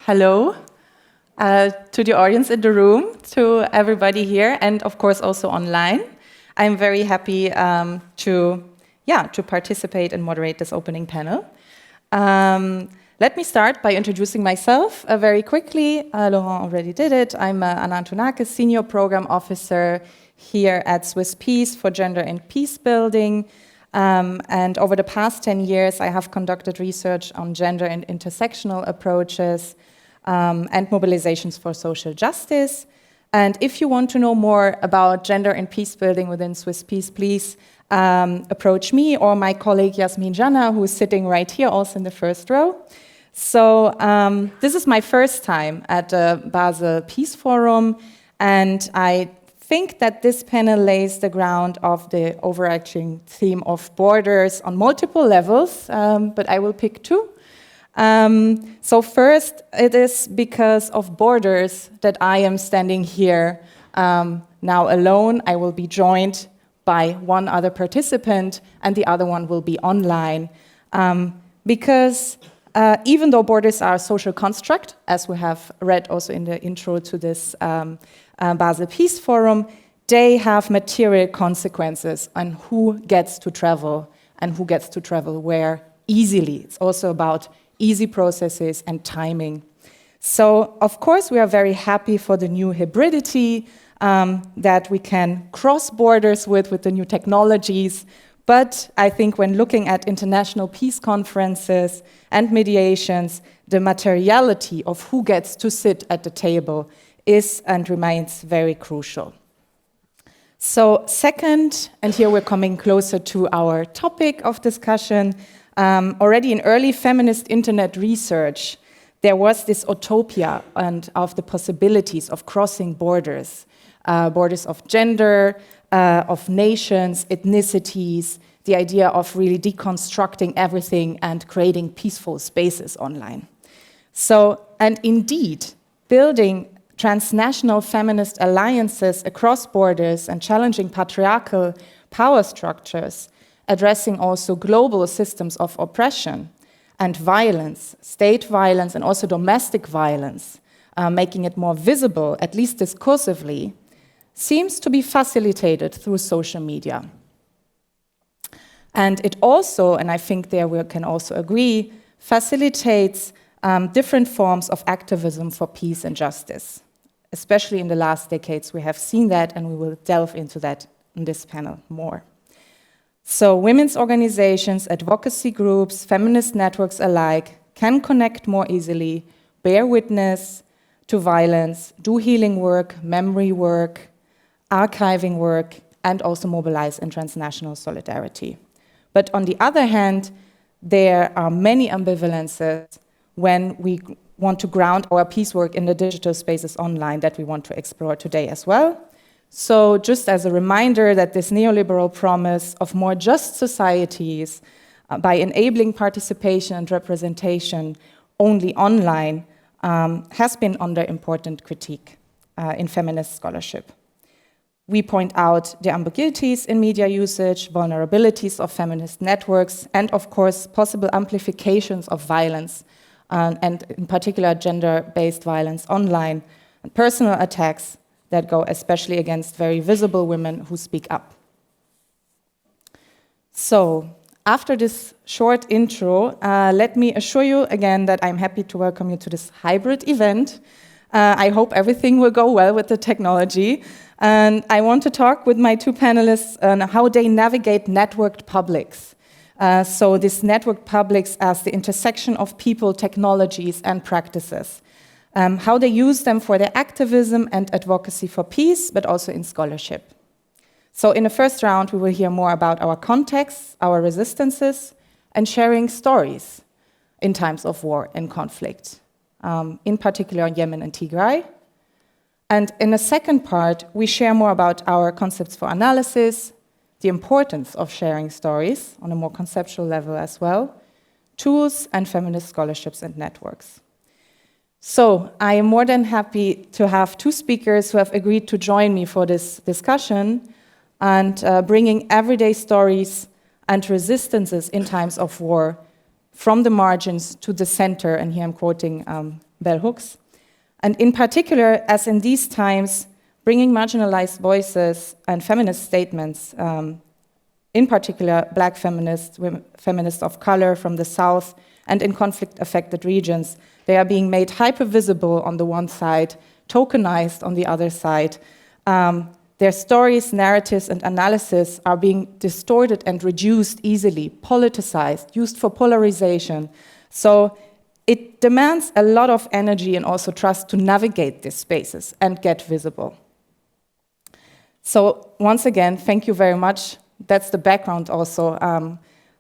hello to the audience in the room, to everybody here, and of course also online. I'm very happy to participate and moderate this opening panel. Let me start by introducing myself very quickly. Laurent already did it. I'm an Antonakis Senior Program Officer here at SwissPeace for Gender and Peacebuilding. And over the past 10 years, I have conducted research on gender and intersectional approaches and mobilizations for social justice. And if you want to know more about gender and peacebuilding within SwissPeace, please approach me or my colleague Yasmin Jana, who is sitting right here, also in the first row. So this is my first time at the Basel Peace Forum, and I think that this panel lays the ground of the overarching theme of borders on multiple levels, but I will pick two. So first, it is because of borders that I am standing here now alone. I will be joined by one other participant, and the other one will be online. Because even though borders are a social construct, as we have read also in the intro to this Basel Peace Forum, they have material consequences on who gets to travel and who gets to travel where easily. It's also about easy processes and timing. So, of course, we are very happy for the new hybridity that we can cross borders with the new technologies. But I think when looking at international peace conferences and mediations, the materiality of who gets to sit at the table is and remains very crucial. So second, and here we're coming closer to our topic of discussion, already in early feminist internet research, there was this utopia and of the possibilities of crossing borders, borders of gender, of nations, ethnicities, the idea of really deconstructing everything and creating peaceful spaces online. So, and indeed, building transnational feminist alliances across borders and challenging patriarchal power structures, addressing also global systems of oppression and violence, state violence and also domestic violence, making it more visible, at least discursively, seems to be facilitated through social media. And it also, and I think there we can also agree, facilitates different forms of activism for peace and justice. Especially in the last decades, we have seen that, and we will delve into that in this panel more. So women's organizations, advocacy groups, feminist networks alike can connect more easily, bear witness to violence, do healing work, memory work, archiving work, and also mobilize in transnational solidarity. But on the other hand, there are many ambivalences when we want to ground our peace work in the digital spaces online that we want to explore today as well. So just as a reminder that this neoliberal promise of more just societies by enabling participation and representation only online has been under important critique in feminist scholarship. We point out the ambiguities in media usage, vulnerabilities of feminist networks, and of course, possible amplifications of violence, and in particular, gender-based violence online, and personal attacks that go especially against very visible women who speak up. So, after this short intro, let me assure you again that I'm happy to welcome you to this hybrid event. I hope everything will go well with the technology. And I want to talk with my two panelists on how they navigate networked publics. So this networked publics as the intersection of people, technologies, and practices. How they use them for their activism and advocacy for peace, but also in scholarship. So in the first round, we will hear more about our contexts, our resistances, and sharing stories in times of war and conflict, in particular in Yemen and Tigray. And in the second part, we share more about our concepts for analysis, the importance of sharing stories on a more conceptual level as well, tools and feminist scholarships and networks. So I am more than happy to have two speakers who have agreed to join me for this discussion and bringing everyday stories and resistances in times of war from the margins to the center, and here I'm quoting bell hooks. And in particular, as in these times, bringing marginalized voices and feminist statements, in particular black feminists, feminists of color from the South and in conflict-affected regions, they are being made hyper-visible on the one side, tokenized on the other side. Their stories, narratives, and analysis are being distorted and reduced easily, politicized, used for polarization. So it demands a lot of energy and also trust to navigate these spaces and get visible. So once again, thank you very much. That's the background also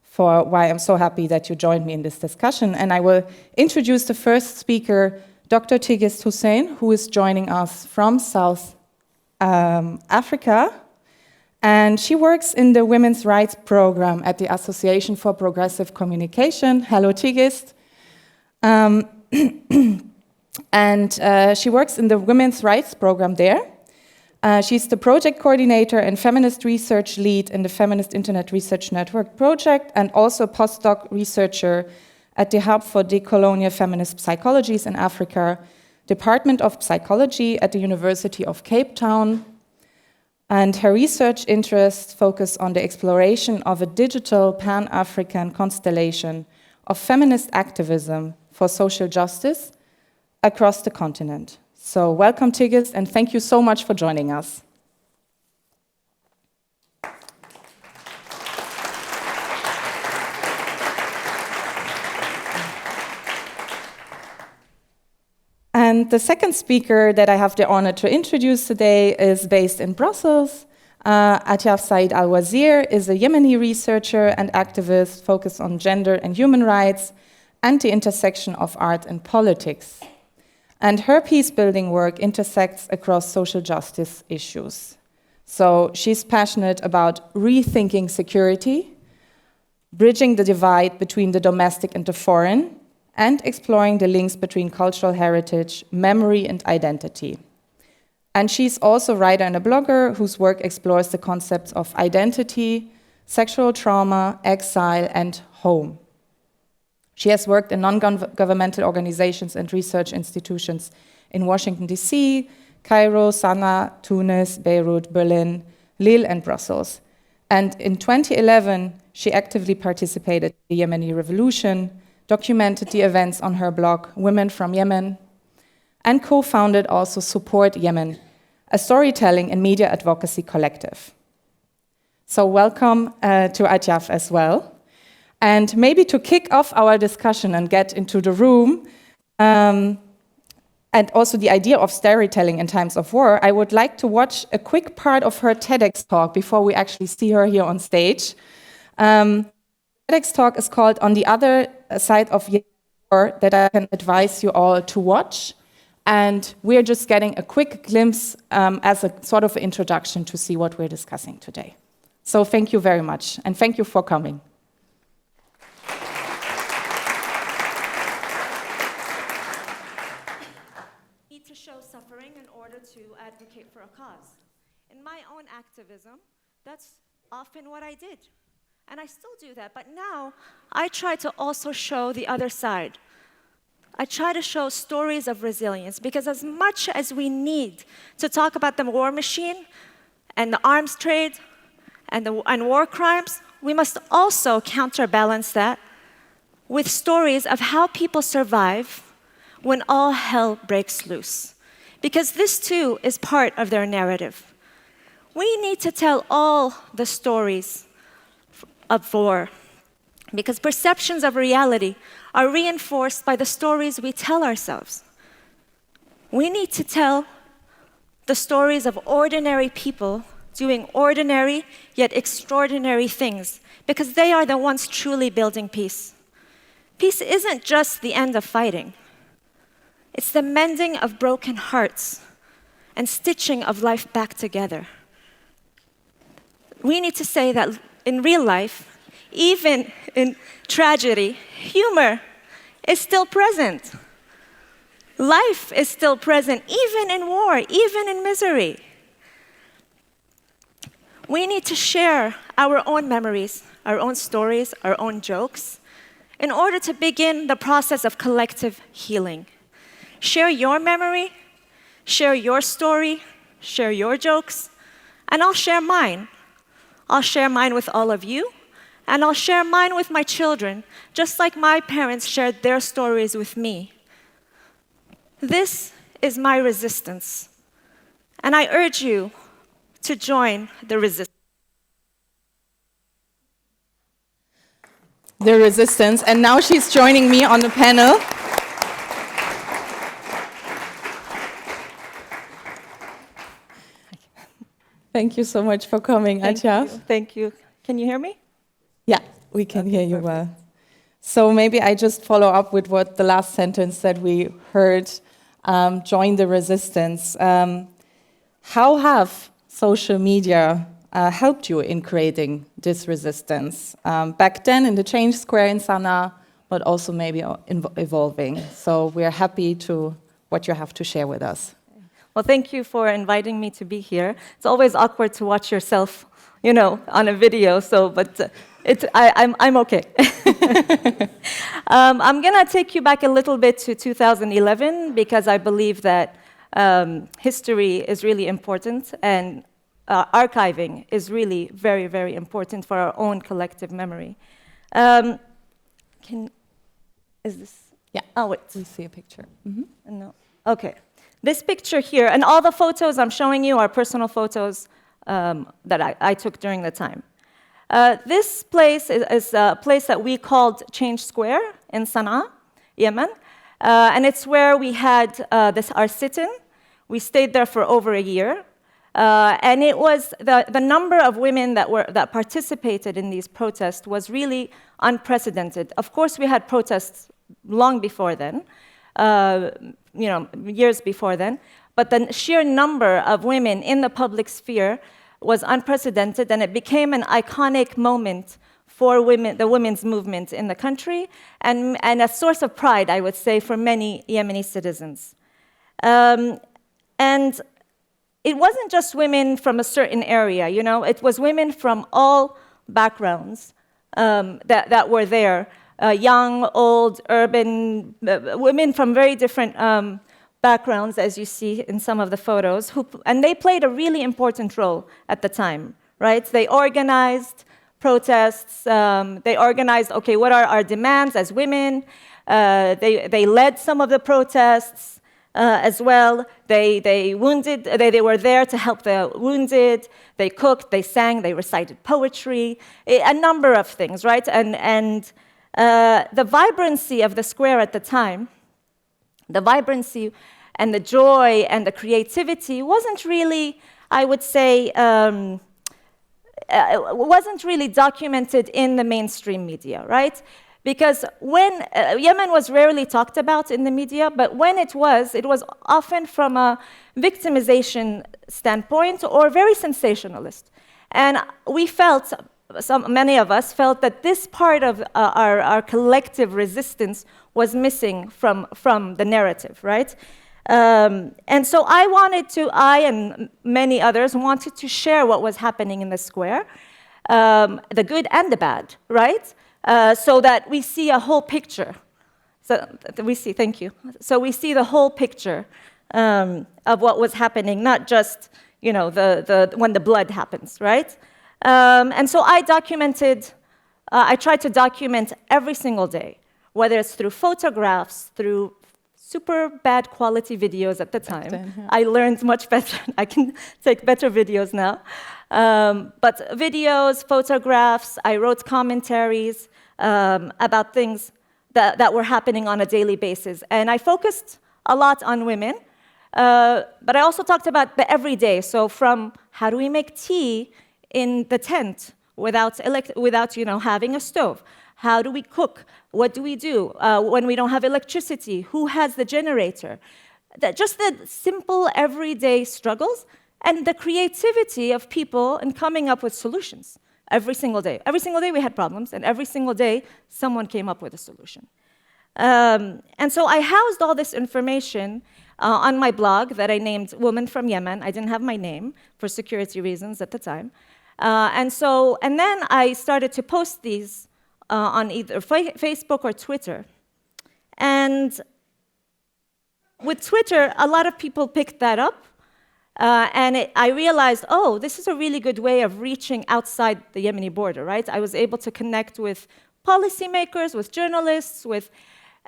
for why I'm so happy that you joined me in this discussion. And I will introduce the first speaker, Dr. Tigist Hussen, who is joining us from South Africa. And she works in the Women's Rights Program at the Association for Progressive Communication. Hello, Tigist. She works in the Women's Rights Program there. She's the project coordinator and feminist research lead in the Feminist Internet Research Network project, and also postdoc researcher at the Hub for Decolonial Feminist Psychologies in Africa, Department of Psychology at the University of Cape Town. And her research interests focus on the exploration of a digital Pan-African constellation of feminist activism for social justice across the continent. So welcome, Tigist, and thank you so much for joining us. And the second speaker that I have the honor to introduce today is based in Brussels. Atiaf Said Alwazir is a Yemeni researcher and activist focused on gender and human rights and the intersection of art and politics. And her peacebuilding work intersects across social justice issues. So she's passionate about rethinking security, bridging the divide between the domestic and the foreign, and exploring the links between cultural heritage, memory, and identity. And she's also a writer and a blogger whose work explores the concepts of identity, sexual trauma, exile, and home. She has worked in non-governmental organizations and research institutions in Washington, D.C., Cairo, Sana'a, Tunis, Beirut, Berlin, Lille, and Brussels. And in 2011, she actively participated in the Yemeni revolution, documented the events on her blog, Women from Yemen, and co-founded also Support Yemen, a storytelling and media advocacy collective. So welcome to Atiaf as well. And maybe to kick off our discussion and get into the room, and also the idea of storytelling in times of war, I would like to watch a quick part of her TEDx talk before we actually see her here on stage. TEDx talk is called On the Other Side of War, that I can advise you all to watch. And we're just getting a quick glimpse as a sort of introduction to see what we're discussing today. So thank you very much, and thank you for coming. To show suffering in order to advocate for a cause. In my own activism, that's often what I did. And I still do that, but now I try to also show the other side. I try to show stories of resilience, because as much as we need to talk about the war machine and the arms trade and war crimes, we must also counterbalance that with stories of how people survive when all hell breaks loose. Because this too is part of their narrative. We need to tell all the stories of war, because perceptions of reality are reinforced by the stories we tell ourselves. We need to tell the stories of ordinary people doing ordinary yet extraordinary things, because they are the ones truly building peace. Peace isn't just the end of fighting. It's the mending of broken hearts and stitching of life back together. We need to say that in real life, even in tragedy, humor is still present. Life is still present, even in war, even in misery. We need to share our own memories, our own stories, our own jokes, in order to begin the process of collective healing. Share your memory, share your story, share your jokes, and I'll share mine. I'll share mine with all of you, and I'll share mine with my children, just like my parents shared their stories with me. This is my resistance, and I urge you to join the resistance. The resistance, and now she's joining me on the panel. Thank you so much for coming, Atiaf. Thank you. Can you hear me? Yeah, we can hear you well. So maybe I just follow up with what the last sentence that we heard, join the resistance. How have social media helped you in creating this resistance? Back then in the Change Square in Sana'a, but also maybe evolving. So we're happy to what you have to share with us. Well, thank you for inviting me to be here. It's always awkward to watch yourself, you know, on a video. But I'm okay. I'm gonna take you back a little bit to 2011 because I believe that history is really important and archiving is really very, very important for our own collective memory. Is this? Yeah. Oh, wait. We see a picture. No. Okay. This picture here, and all the photos I'm showing you are personal photos that I took during the time. This place is a place that we called Change Square in Sana'a, Yemen. And it's where we had our sit-in. We stayed there for over a year. And it was the number of women that participated in these protests was really unprecedented. Of course, we had protests long before then, years before then, but the sheer number of women in the public sphere was unprecedented, and it became an iconic moment for women, the women's movement in the country, and a source of pride, I would say, for many Yemeni citizens. And it wasn't just women from a certain area, you know, it was women from all backgrounds that were there, young, old, urban, women from very different backgrounds, as you see in some of the photos, and they played a really important role at the time, right? They organized protests, they organized, okay, what are our demands as women? They led some of the protests as well. They were there to help the wounded, they cooked, they sang, they recited poetry, a number of things, right? And the vibrancy of the square at the time, the vibrancy and the joy and the creativity wasn't really, I would say, wasn't really documented in the mainstream media, right? Because when Yemen was rarely talked about in the media, but when it was often from a victimization standpoint or very sensationalist. And we felt, many of us felt that this part of our collective resistance was missing from the narrative, right? And so I and many others wanted to share what was happening in the square, the good and the bad, right? So that we see a whole picture. Thank you. So we see the whole picture of what was happening, not just, you know, when the blood happens, right? And so I tried to document every single day, whether it's through photographs, through super bad quality videos at the time. Then, yeah. I learned much better. I can take better videos now. But videos, photographs, I wrote commentaries about things that were happening on a daily basis. And I focused a lot on women, but I also talked about the everyday. So from how do we make tea in the tent without having a stove? How do we cook? What do we do when we don't have electricity? Who has the generator? Just the simple everyday struggles and the creativity of people in coming up with solutions every single day. Every single day we had problems, and every single day someone came up with a solution. And so I housed all this information on my blog that I named Woman from Yemen. I didn't have my name for security reasons at the time. And then I started to post these on either Facebook or Twitter. And with Twitter, a lot of people picked that up. I realized, oh, this is a really good way of reaching outside the Yemeni border, right? I was able to connect with policymakers, with journalists,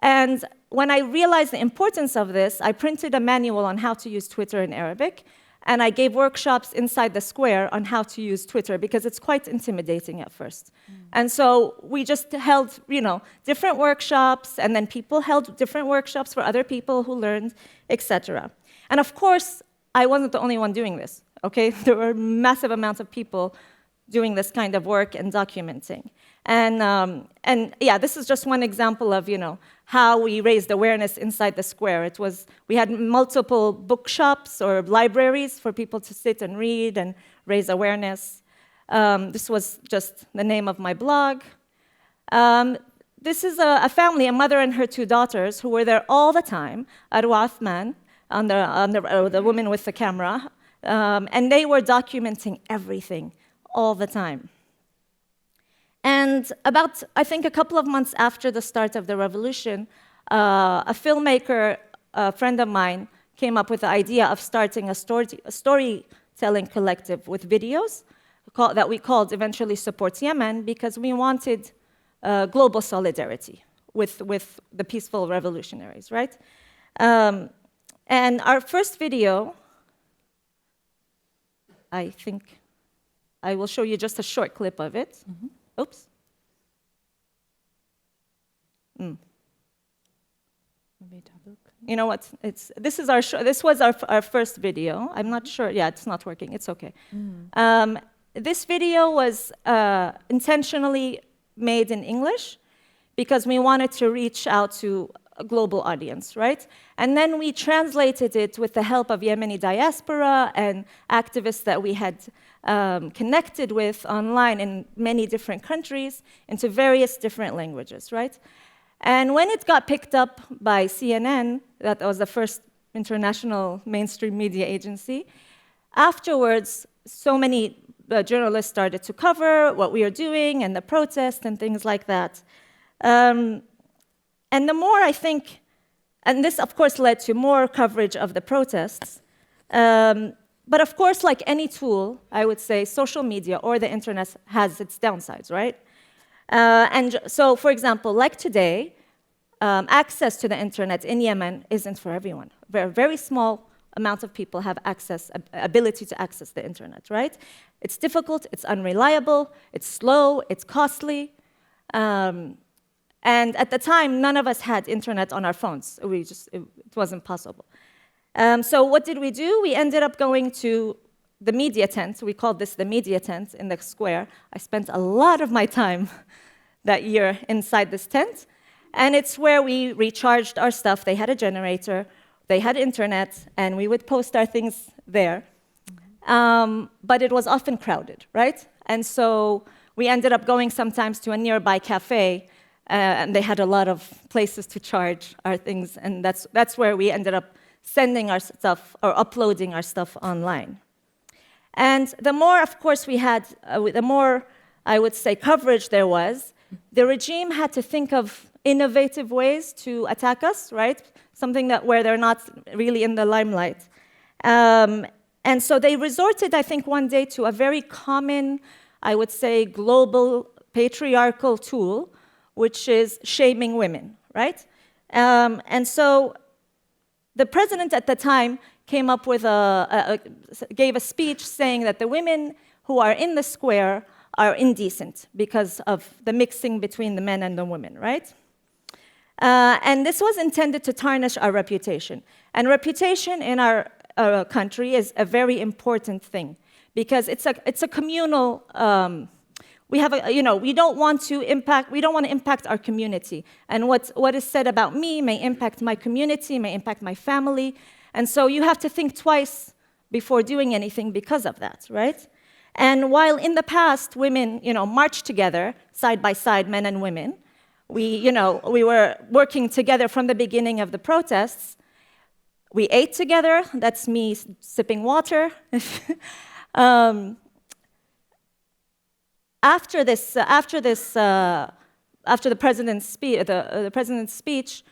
and when I realized the importance of this, I printed a manual on how to use Twitter in Arabic, and I gave workshops inside the square on how to use Twitter, because it's quite intimidating at first. And so we just held, different workshops, and then people held different workshops for other people who learned, etc. And of course, I wasn't the only one doing this, okay? There were massive amounts of people doing this kind of work and documenting. And yeah, this is just one example of, how we raised awareness inside the square. We had multiple bookshops or libraries for people to sit and read and raise awareness. This was just the name of my blog. This is a family, a mother and her 2 daughters, who were there all the time, Arwa Athman, the woman with the camera, and they were documenting everything all the time. And about, I think, a couple of months after the start of the revolution, a filmmaker, a friend of mine, came up with the idea of starting a storytelling collective with videos that we called eventually Supports Yemen, because we wanted global solidarity with the peaceful revolutionaries, right? And our first video, I think I will show you just a short clip of it. Mm-hmm. Oops. You know what? This was our first video. I'm not sure. Yeah, it's not working. It's okay. This video was intentionally made in English because we wanted to reach out to a global audience, right? And then we translated it with the help of Yemeni diaspora and activists that we had connected with online in many different countries into various different languages, right? And when it got picked up by CNN, that was the first international mainstream media agency, afterwards, so many journalists started to cover what we are doing and the protest and things like that. And the more I think, and this of course led to more coverage of the protests, but of course, like any tool, I would say social media or the internet has its downsides, right? And so, for example, like today, access to the internet in Yemen isn't for everyone. A very small amount of people have ability to access the internet, right? It's difficult, it's unreliable, it's slow, it's costly. And at the time, none of us had internet on our phones. It wasn't possible. So what did we do? We ended up going to the media tent. We called this the media tent in the square. I spent a lot of my time that year inside this tent. And it's where we recharged our stuff. They had a generator, they had internet, and we would post our things there. But it was often crowded, right? And so we ended up going sometimes to a nearby cafe, and they had a lot of places to charge our things, and that's where we ended up sending our stuff or uploading our stuff online. And the more, of course, we had, the more, I would say, coverage there was, the regime had to think of innovative ways to attack us, right? Something where they're not really in the limelight. And so they resorted, I think, one day to a very common, I would say, global patriarchal tool, which is shaming women, right? And so the president at the time came up with gave a speech saying that the women who are in the square are indecent because of the mixing between the men and the women, right? And this was intended to tarnish our reputation. And reputation in our country is a very important thing because it's a communal. We have we don't want to impact our community. And what is said about me may impact my community, may impact my family. And so you have to think twice before doing anything because of that, right? And while in the past women, marched together side by side, men and women, we were working together from the beginning of the protests. We ate together. That's me sipping water. After the president's speech,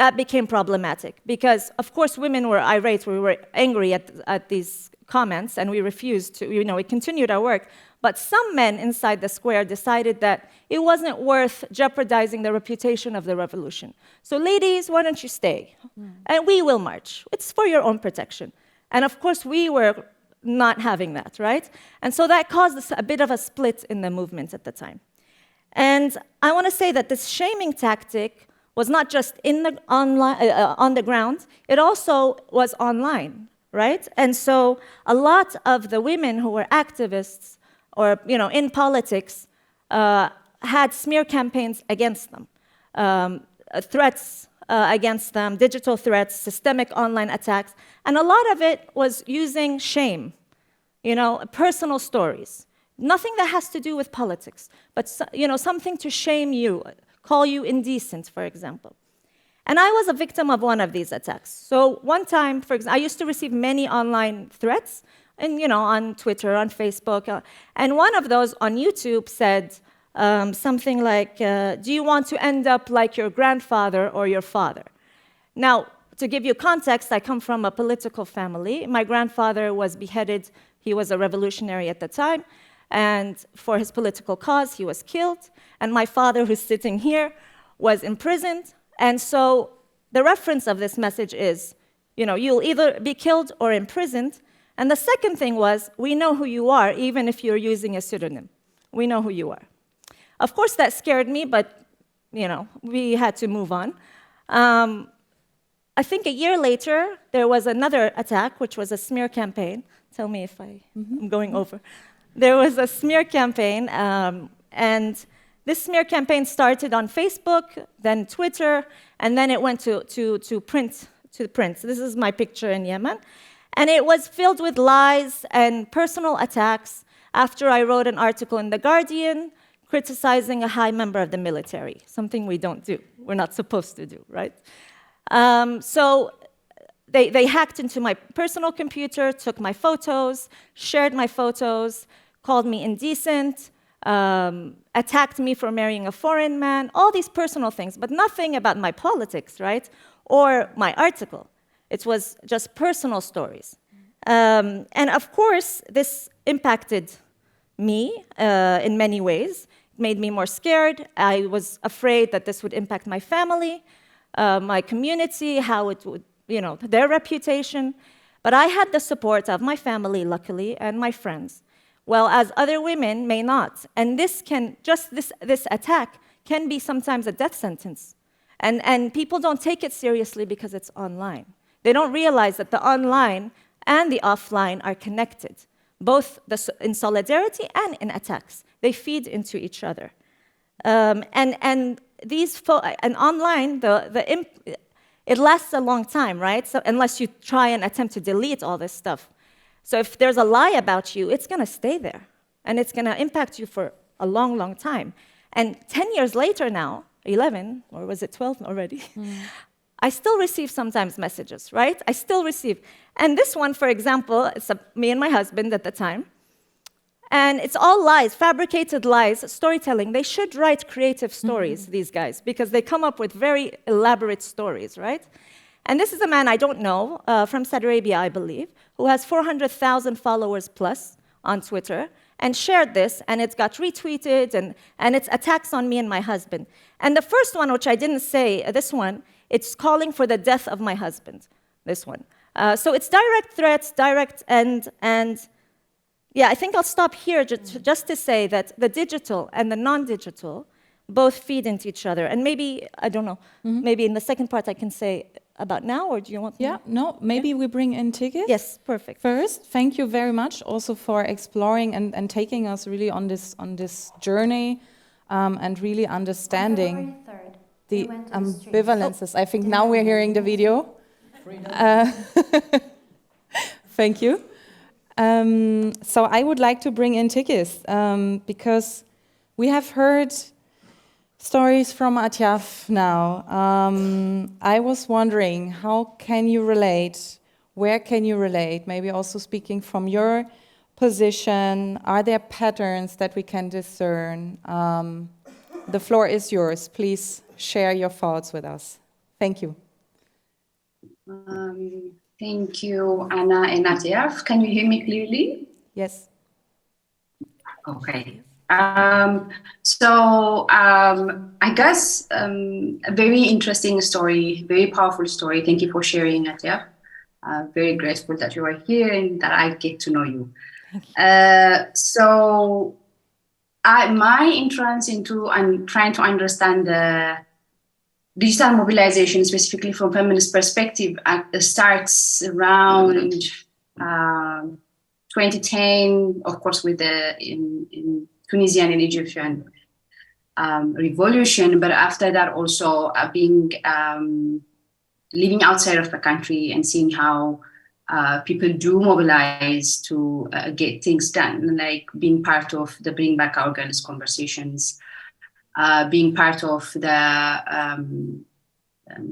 that became problematic because, of course, women were irate. We were angry at these comments, and we refused to, we continued our work. But some men inside the square decided that it wasn't worth jeopardizing the reputation of the revolution. So ladies, why don't you stay? And we will march. It's for your own protection. And of course, we were not having that, right? And so that caused a bit of a split in the movement at the time. And I want to say that this shaming tactic was not just on the ground, it also was online, right? And so a lot of the women who were activists or in politics had smear campaigns against them, threats against them, digital threats, systemic online attacks, and a lot of it was using shame, personal stories. Nothing that has to do with politics, but something to shame you, call you indecent, for example. And I was a victim of one of these attacks. So one time, for example, I used to receive many online threats, and on Twitter, on Facebook, and one of those on YouTube said something like, "Do you want to end up like your grandfather or your father?" Now, to give you context, I come from a political family. My grandfather was beheaded. He was a revolutionary at the time, and for his political cause, he was killed. And my father, who's sitting here, was imprisoned. And so the reference of this message is, you'll either be killed or imprisoned. And the second thing was, we know who you are, even if you're using a pseudonym. We know who you are. Of course, that scared me, but we had to move on. I think a year later, there was another attack, which was a smear campaign. Tell me if I'm going over. There was a smear campaign, and this smear campaign started on Facebook, then Twitter, and then it went to print. So this is my picture in Yemen. And it was filled with lies and personal attacks after I wrote an article in The Guardian criticizing a high member of the military, something we don't do. We're not supposed to do, right? So they hacked into my personal computer, took my photos, shared my photos, called me indecent, attacked me for marrying a foreign man, all these personal things, but nothing about my politics, right? Or my article. It was just personal stories. And of course, this impacted me in many ways. It made me more scared. I was afraid that this would impact my family, my community, how it would, their reputation. But I had the support of my family, luckily, and my friends, well, as other women may not. And this attack can be sometimes a death sentence. And people don't take it seriously because it's online. They don't realize that the online and the offline are connected, both in solidarity and in attacks. They feed into each other. And online, it lasts a long time, right? So unless you try and attempt to delete all this stuff. So if there's a lie about you, it's going to stay there. And it's going to impact you for a long, long time. And 10 years later now, 11, or was it 12 already? I still receive sometimes messages, right? I still receive. And this one, for example, it's me and my husband at the time. And it's all lies, fabricated lies, storytelling. They should write creative stories, these guys, because they come up with very elaborate stories, right? And this is a man I don't know, from Saudi Arabia, I believe, who has 400,000 followers plus on Twitter, and shared this, and it's got retweeted, and it's attacks on me and my husband. And the first one, which I didn't say, this one, it's calling for the death of my husband, this one. So it's direct threats, and yeah, I think I'll stop here just to say that the digital and the non-digital both feed into each other. And maybe, I don't know, maybe in the second part I can say about now, or do you want Yeah, no, maybe we bring in Tigist. Yes, perfect. First, thank you very much also for exploring and taking us really on this journey and really understanding the ambivalences. I think now we're hearing the video. Thank you. So I would like to bring in Tigist because we have heard stories from Atiaf now. I was wondering, how can you relate? Where can you relate? Maybe also speaking from your position, are there patterns that we can discern? The floor is yours. Please share your thoughts with us. Thank you. Thank you, Anna and Atiaf. Can you hear me clearly? Yes. Okay. I guess a very interesting story, very powerful story. Thank you for sharing, Atiaf. Very grateful that you are here and that I get to know you. My entrance into and trying to understand the digital mobilization, specifically from feminist perspective, starts around 2010, of course, with the in Tunisian and Egyptian revolution. But after that, also being living outside of the country and seeing how people do mobilize to get things done, like being part of the Bring Back Our Girls conversations, being part of the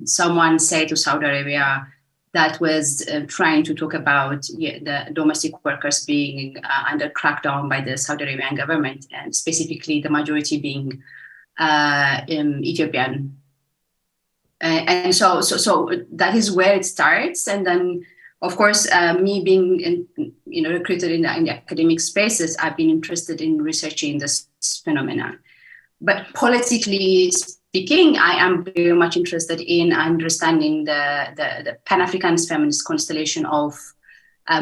someone said to Saudi Arabia that was trying to talk about the domestic workers being under crackdown by the Saudi Arabian government, and specifically the majority being Ethiopian. And so that is where it starts. And then, of course, me being recruited in the academic spaces, I've been interested in researching this phenomenon. But politically speaking, I am very much interested in understanding the Pan-African feminist constellation of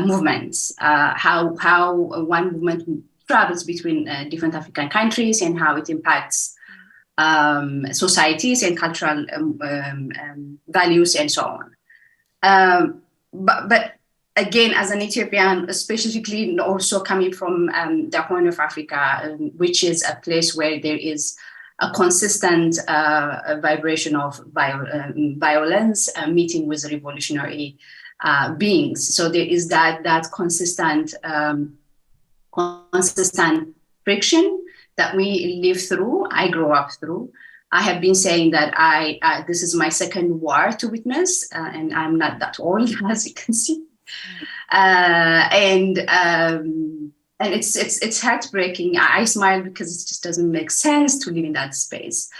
movements, how one movement travels between different African countries and how it impacts societies and cultural values and so on. But again, as an Ethiopian, specifically also coming from the Horn of Africa, which is a place where there is a consistent vibration of violence, meeting with revolutionary beings. So there is that consistent friction that we live through. I grew up through. I have been saying that this is my second war to witness, and I'm not that old, as you can see. And it's heartbreaking. I smile because it just doesn't make sense to live in that space.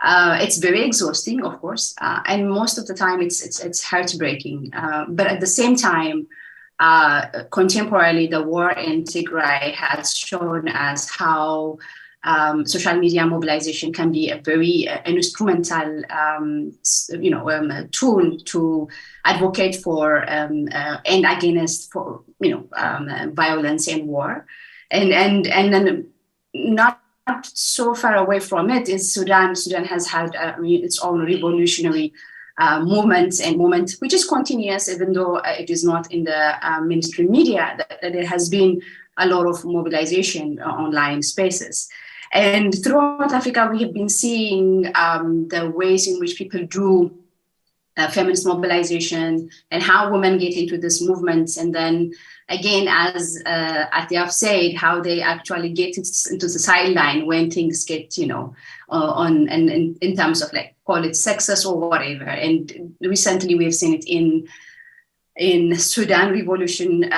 It's very exhausting, of course, and most of the time it's heartbreaking. But at the same time, contemporarily, the war in Tigray has shown us how social media mobilization can be a very instrumental, tool to advocate for and against for violence and war, and then not so far away from it is Sudan. Sudan has had its own revolutionary movement which is continuous, even though it is not in the mainstream media. That there has been a lot of mobilization online spaces. And throughout Africa, we have been seeing the ways in which people do feminist mobilization and how women get into these movements. And then again, as Atiaf said, how they actually get into the sideline when things get, in terms of call it sexist or whatever. And recently we've seen it in Sudan revolution.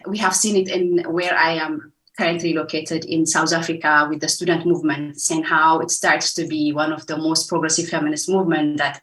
We have seen it in where I am currently located in South Africa with the student movements, and how it starts to be one of the most progressive feminist movement that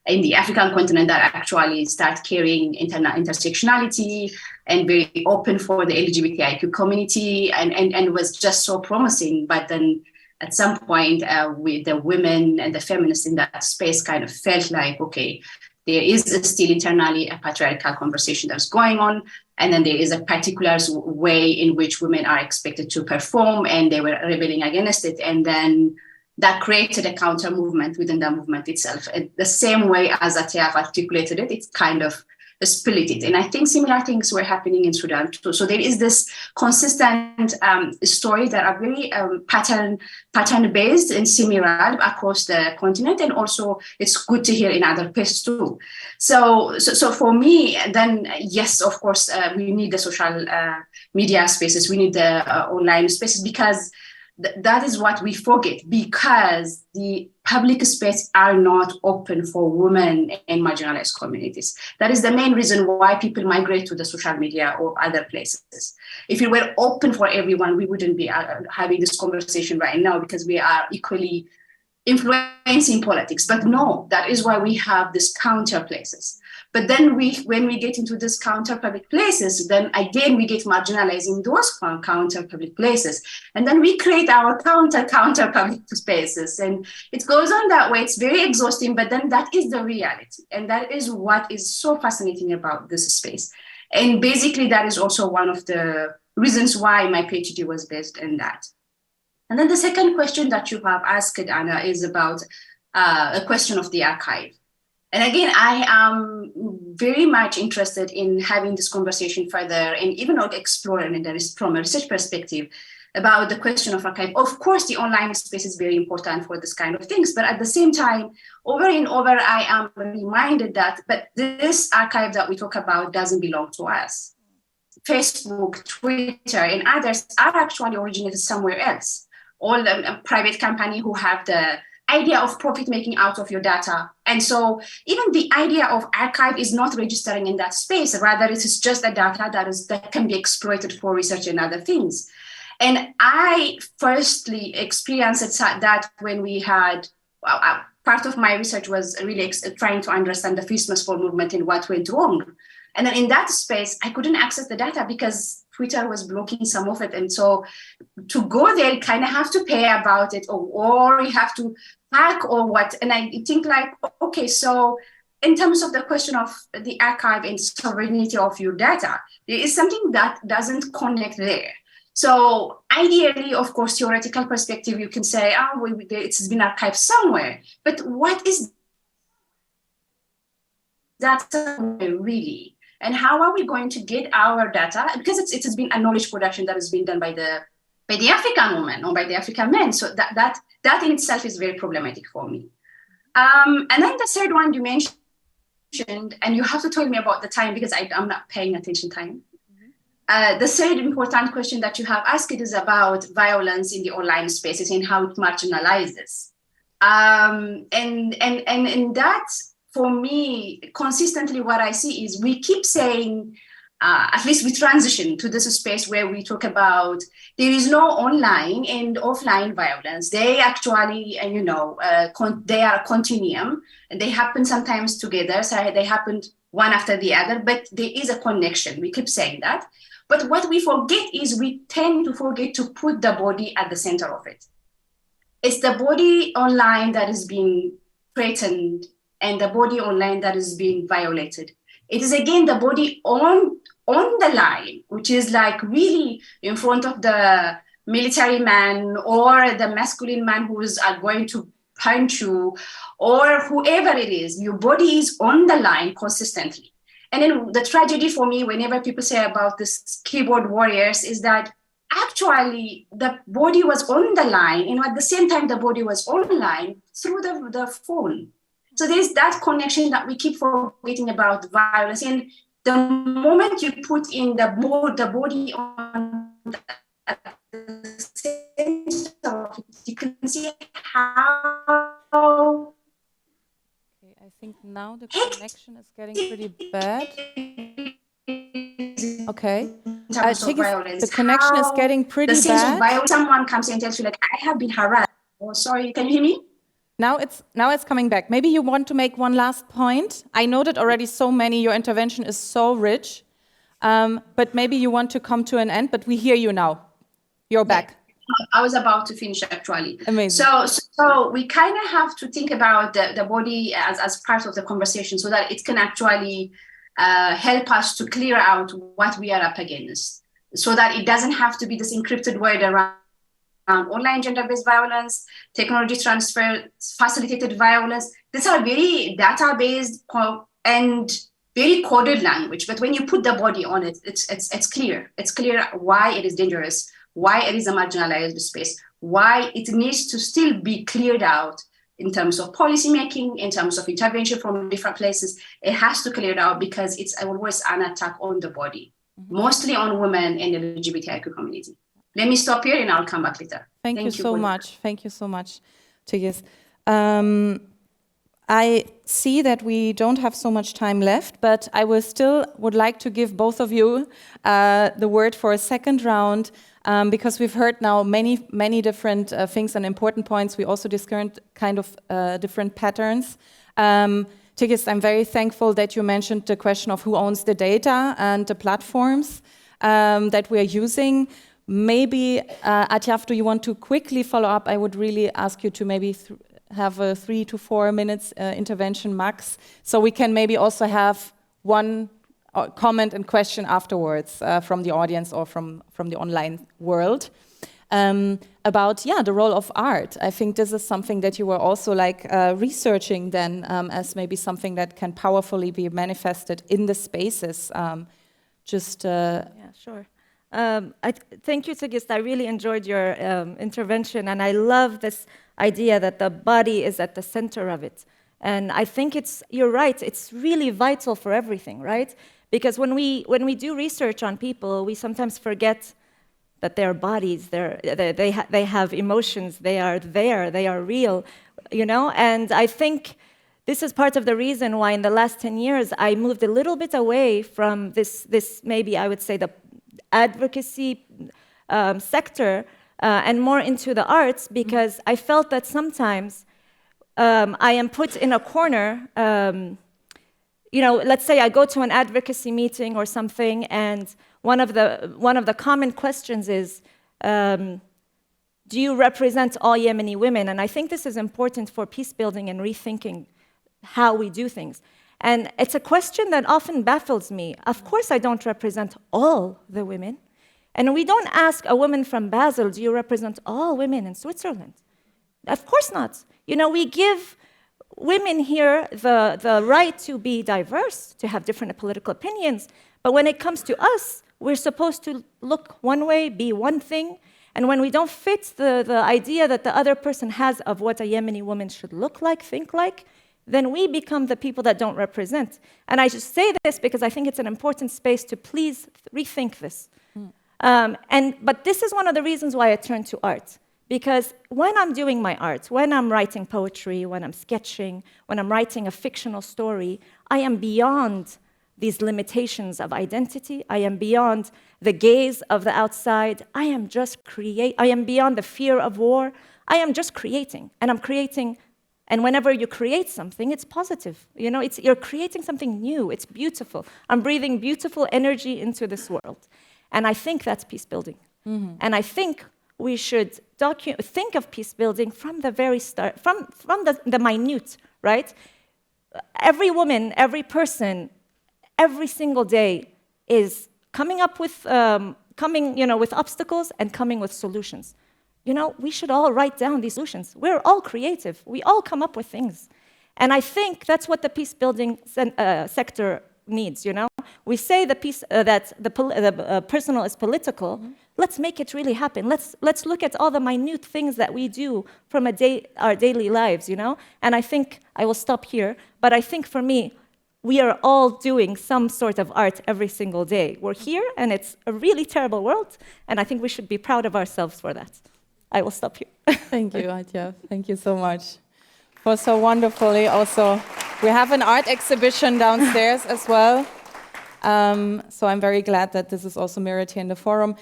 in the African continent that actually start carrying intersectionality and very open for the LGBTIQ community, and was just so promising. But then at some point, with the women and the feminists in that space kind of felt like, okay, there is still internally a patriarchal conversation that's going on. And then there is a particular way in which women are expected to perform, and they were rebelling against it. And then that created a counter movement within the movement itself. And the same way as Atiaf articulated it, it's kind of split it. And I think similar things were happening in Sudan too. So there is this consistent story that are very pattern-based and similar across the continent. And also it's good to hear in other places too. So for me, then, yes, of course, we need the social media spaces. We need the online spaces, because that is what we forget, because the public space are not open for women and marginalized communities. That is the main reason why people migrate to the social media or other places. If it were open for everyone, we wouldn't be having this conversation right now, because we are equally influencing politics. But no, that is why we have these counter places. But then when we get into these counter public places, then again, we get marginalized in those counter public places. And then we create our counter public spaces. And it goes on that way. It's very exhausting, but then that is the reality. And that is what is so fascinating about this space. And basically, that is also one of the reasons why my PhD was based on that. And then the second question that you have asked, Anna, is about a question of the archive. And again, I am very much interested in having this conversation further and even exploring from a research perspective about the question of archive. Of course, the online space is very important for this kind of things, but at the same time, over and over, I am reminded that, but this archive that we talk about doesn't belong to us. Facebook, Twitter, and others are actually originated somewhere else. All the private company who have the idea of profit making out of your data. And so even the idea of archive is not registering in that space. Rather, it is just the data that can be exploited for research and other things. And I firstly experienced that when we had, part of my research was really trying to understand the Feminist movement and what went wrong. And then in that space, I couldn't access the data because Twitter was blocking some of it. And so to go there, you kind of have to pay about it, or you have to hack or what. And I think like, okay, so in terms of the question of the archive and sovereignty of your data, there is something that doesn't connect there. So ideally, of course, theoretical perspective, you can say, it's been archived somewhere. But what is that really? And how are we going to get our data? Because it has been a knowledge production that has been done by the African woman or by the African men. So that in itself is very problematic for me. And then the third one you mentioned, and you have to tell me about the time because I'm not paying attention time. The third important question that you have asked is about violence in the online spaces and how it marginalizes. And that, for me, consistently what I see is we keep saying, at least we transition to this space where we talk about there is no online and offline violence. They actually, they are a continuum, and they happen sometimes together. So they happen one after the other, but there is a connection. We keep saying that. But what we forget is we tend to forget to put the body at the center of it. It's the body online that is being threatened and the body online that is being violated. It is again the body on the line, which is like really in front of the military man or the masculine man who is going to punch you or whoever it is. Your body is on the line consistently. And then the tragedy for me, whenever people say about this keyboard warriors, is that actually the body was on the line, and at the same time, the body was online through the phone. So there's that connection that we keep forgetting about violence. And the moment you put in the body on the center, you can see how. I think now the connection is getting pretty bad. Okay. The connection is getting pretty bad. Someone comes and tells you, like, I have been harassed. Oh, sorry, can you hear me? Now it's coming back. Maybe you want to make one last point. I noted already so many. Your intervention is so rich. But maybe you want to come to an end, but we hear you now. You're back. I was about to finish, actually. Amazing. So we kind of have to think about the body as part of the conversation so that it can actually help us to clear out what we are up against, so that it doesn't have to be this encrypted word around online gender-based violence, technology transfer, facilitated violence. These are very data-based and very coded language. But when you put the body on it, it's clear. It's clear why it is dangerous, why it is a marginalized space, why it needs to still be cleared out in terms of policy making, in terms of intervention from different places. It has to clear it out because it's always an attack on the body, mostly on women and the LGBTIQ community. Let me stop here and I'll come back later. Thank you so much. Thank you so much, Tigist. I see that we don't have so much time left, but I would like to give both of you the word for a second round, because we've heard now many different things and important points. We also discussed kind of different patterns. Tigist, I'm very thankful that you mentioned the question of who owns the data and the platforms that we are using. Maybe, Atiaf, do you want to quickly follow up? I would really ask you to maybe have a 3 to 4 minutes intervention max, so we can maybe also have one comment and question afterwards from the audience or from the online world about the role of art. I think this is something that you were also researching then as maybe something that can powerfully be manifested in the spaces. Yeah, sure. Thank you, Tigist. I really enjoyed your intervention, and I love this idea that the body is at the center of it. And I think you're right, it's really vital for everything, right? Because when we do research on people, we sometimes forget that their bodies, they have emotions, they are there, they are real, you know? And I think this is part of the reason why in the last 10 years, I moved a little bit away from this maybe I would say the advocacy sector and more into the arts, because I felt that sometimes I am put in a corner. You know, let's say I go to an advocacy meeting or something, and one of the common questions is, do you represent all Yemeni women? And I think this is important for peace building and rethinking how we do things. And it's a question that often baffles me. Of course I don't represent all the women. And we don't ask a woman from Basel, do you represent all women in Switzerland? Of course not. You know, we give women here the right to be diverse, to have different political opinions. But when it comes to us, we're supposed to look one way, be one thing. And when we don't fit the idea that the other person has of what a Yemeni woman should look like, think like, then we become the people that don't represent. And I just say this because I think it's an important space to please rethink this. But this is one of the reasons why I turned to art. Because when I'm doing my art, when I'm writing poetry, when I'm sketching, when I'm writing a fictional story, I am beyond these limitations of identity. I am beyond the gaze of the outside. I am beyond the fear of war. I am just creating, and I'm creating. And whenever you create something, it's positive. You know, you're creating something new. It's beautiful. I'm breathing beautiful energy into this world. And I think that's peace building. Mm-hmm. And I think we should think of peace building from the very start, from the minute, right? Every woman, every person, every single day is coming up with, with obstacles and coming with solutions. You know, we should all write down these solutions. We're all creative. We all come up with things. And I think that's what the peace building sector needs, you know? We say that the personal is political. Mm-hmm. Let's make it really happen. Let's look at all the minute things that we do from our daily lives, you know? And I think, I will stop here, but I think for me, we are all doing some sort of art every single day. We're here, and it's a really terrible world, and I think we should be proud of ourselves for that. I will stop here. Thank you, Atiaf. Thank you so much for so wonderfully also. We have an art exhibition downstairs as well. So I'm very glad that this is also mirrored here in the forum.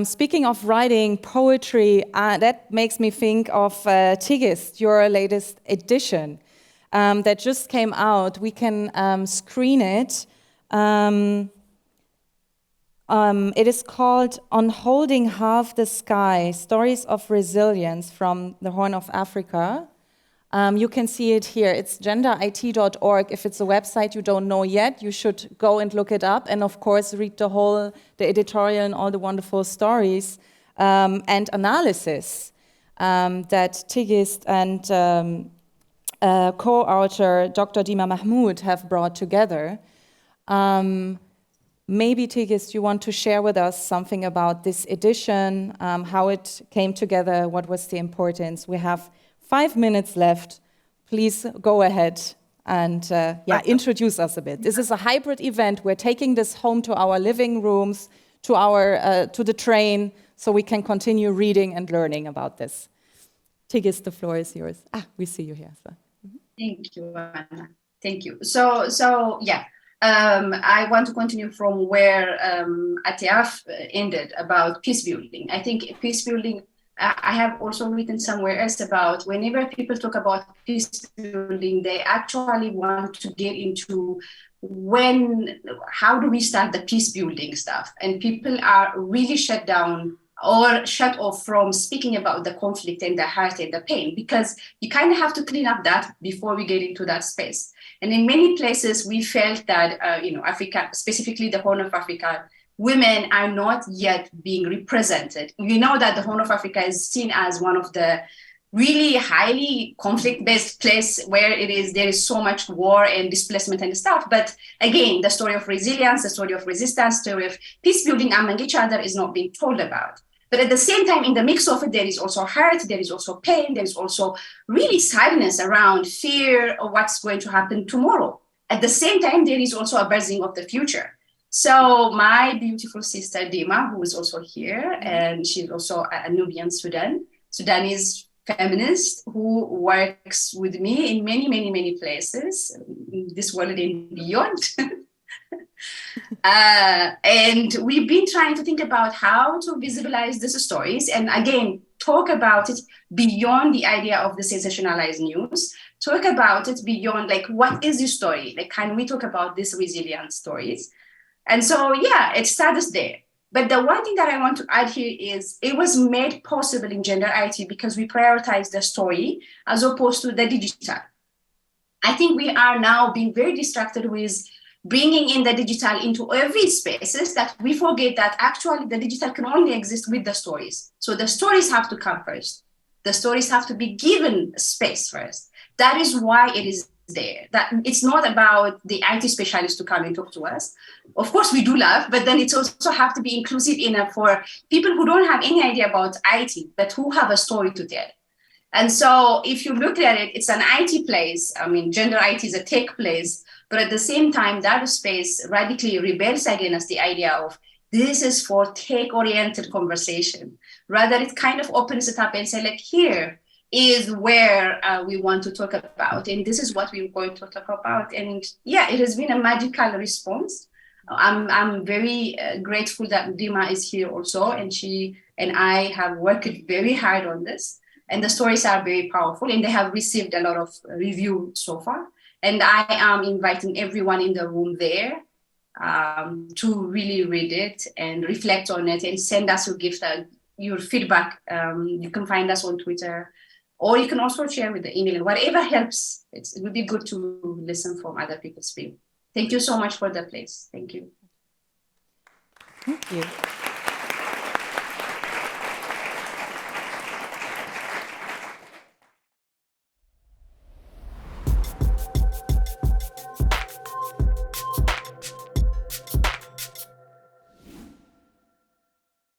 Speaking of writing poetry, that makes me think of Tigist, your latest edition that just came out. We can screen it. It is called On Holding Half the Sky, Stories of Resilience from the Horn of Africa. You can see it here. It's genderit.org. If it's a website you don't know yet, you should go and look it up. And of course, read the editorial and all the wonderful stories and analysis that Tigist and co-author Dr. Dima Mahmoud have brought together. Maybe, Tigist, you want to share with us something about this edition, how it came together, what was the importance. We have 5 minutes left. Please go ahead and introduce us a bit. This is a hybrid event. We're taking this home to our living rooms, to the train, so we can continue reading and learning about this. Tigist, the floor is yours. We see you here. So. Thank you, Anna. Thank you. So yeah, I want to continue from where Atiaf ended about peace building. I think peace building, I have also written somewhere else about whenever people talk about peace building, they actually want to get into how do we start the peace building stuff? And people are really shut down or shut off from speaking about the conflict and the hurt and the pain, because you kind of have to clean up that before we get into that space. And in many places, we felt that, Africa, specifically the Horn of Africa, women are not yet being represented. We know that the Horn of Africa is seen as one of the really highly conflict-based place where there is so much war and displacement and stuff. But again, the story of resilience, the story of resistance, the story of peace building among each other is not being told about. But at the same time, in the mix of it, there is also hurt, there is also pain, there is also really sadness around fear of what's going to happen tomorrow. At the same time, there is also a birthing of the future. So my beautiful sister, Dima, who is also here, and she's also a Nubian Sudanese feminist who works with me in many, many, many places, in this world and beyond. And we've been trying to think about how to visualize these stories and again, talk about it beyond the idea of the sensationalized news, talk about it beyond like, what is this story? Like, can we talk about these resilient stories? And so, yeah, it starts there. But the one thing that I want to add here is it was made possible in gender IT because we prioritize the story as opposed to the digital. I think we are now being very distracted with bringing in the digital into every spaces that we forget that actually the digital can only exist with the stories. So the stories have to come first. The stories have to be given space first. That is why it is there. That it's not about the IT specialists to come and talk to us. Of course, we do love, but then it's also have to be inclusive enough for people who don't have any idea about IT, but who have a story to tell. And so if you look at it, it's an IT place. I mean, gender IT is a tech place, but at the same time, that space radically rebels against the idea of this is for tech-oriented conversation. Rather, it kind of opens it up and say, like, here is where we want to talk about, and this is what we're going to talk about. And yeah, it has been a magical response. I'm very grateful that Dima is here also, and she and I have worked very hard on this. And the stories are very powerful, and they have received a lot of review so far. And I am inviting everyone in the room there to really read it and reflect on it and send us your gift, your feedback. You can find us on Twitter, or you can also share with the email. Whatever helps, it would be good to listen from other people's view. Thank you so much for the place. Thank you. Thank you.